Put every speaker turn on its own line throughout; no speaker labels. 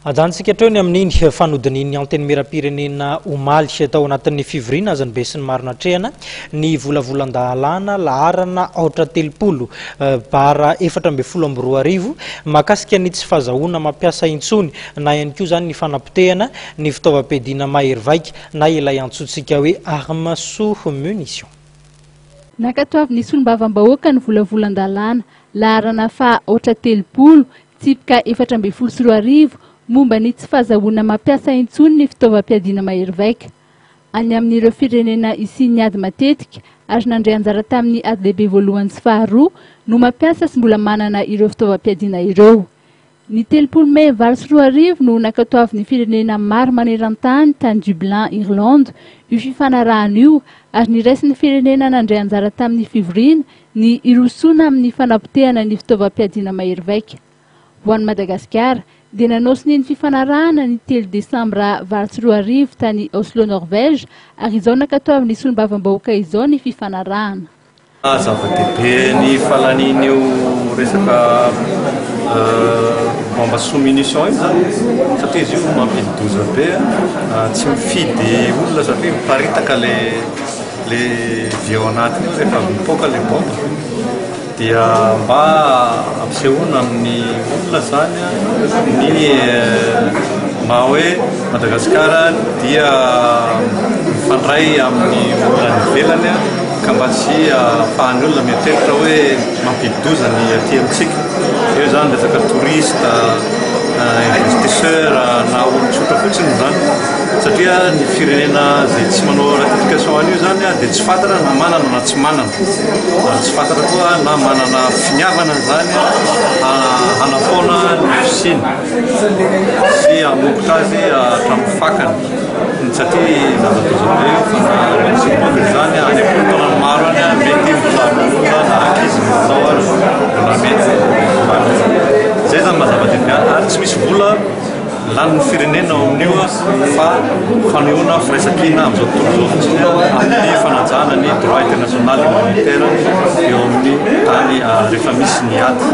Ajantsika hatreo ny amin'iny fanodin'ny anteny miram-pirenena omaly tao anatin'ny fivirina azany be sy ny marina trehana ny volavolan-dalàna laharana aotra telopolo bara 712 makasika ny tsy fahazahoana mampiasa intsony na ihany koa zany ny fanapotehana ny fitaovam-piadiana mahery vaika na ilay antsointsika hoe arme sous munition.
Nakatoavy ny solombavam-bahoaka ny volavolan-dalàna laharana faha aotra telopolo tsipika 712 momba ny tsy fahazahoana mampiasa intsony ny fitaovam-piadiana mahery vaika. Any amin'ireo firenena isi niady matetika ary nandray anjara tamin'ny ady lehibe voalohany sy faharoa no mampiasa sy mbola manana ireo fitaovam-piadiana ireo. Ny 3 Mey 2020 no nakatoavy ny firenena maro maneran-tany tany Dublin, Irlande, io fifanarahana io ary niraisin'ny firenena nandray anjara tamin'ny fivirina ny irosoana amin'ny fanapotehana ny fitaovam-piadiana mahery vaika. Ho an'i Madagasikara, dia nanosiny ny fifanarahana ny 3 Desambra 2020 tany Oslo, Norvège, ary izao nakatoavy ny solombavam-bahoaka izao ny fifanarahana.
Zava-dehibe ny fahalan'io resaka bomba sous munition io zany satria izy io mampidi-doza be, tsy mifidy olona satria miparitaka le vie ao anatiny io rehefa mipoaka le bomba. Dia mba ampisehoana amin'ny olona zany ny maha hoe Madagasikara dia mifandray amin'ny olona ivelany ka mba tsy ahafahan'ny olona mieteritra hoe mampidi-doza ny aty amintsika. Eo zany resaka touriste, investisseur na olon-tsotra fotsiny zany satria ny firenena izay tsy manao ratification an'io zany dia tsy fantatra na manana na tsy manana, tsy fantatra koa na manana finiavana zany hanafaona ny fisiny sy hamokotra azy hatramin'ny fakany satria zava-doza be fa zany any amin'ny taonany maro any mety mivolan'olona na ankizy mitao ary mbola mety zay zany mazava-dehibe ary tsy misy vola lanin'ny firenena ao amin'io fa fanehoana firaisan-kina amin'izao tontolo izao fotsiny amin'ny fanajana ny droit international humanitaire eo amin'ny tany rehefa misy ny ady.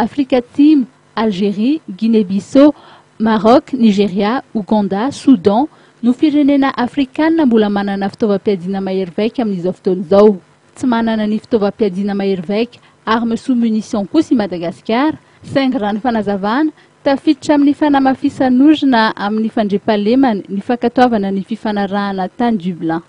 Afrika Atsimo, Algérie, Guinée-Bissau, Maroc, Nigeria, Ouganda, Soudan no firenena afrikanina mbola manana fitaovam-piadiana mahery vaika amin'izao fotoana izao. Tsy manana ny fitaovam-piadiana mahery vaika arme sous munition kosa i Madagasikara, saingy raha ny fanazavana tafiditra amin'ny fanamafisan'orona amin'ny fandriampahalemana ny fankatoavana ny fifanarahana tany Dublin.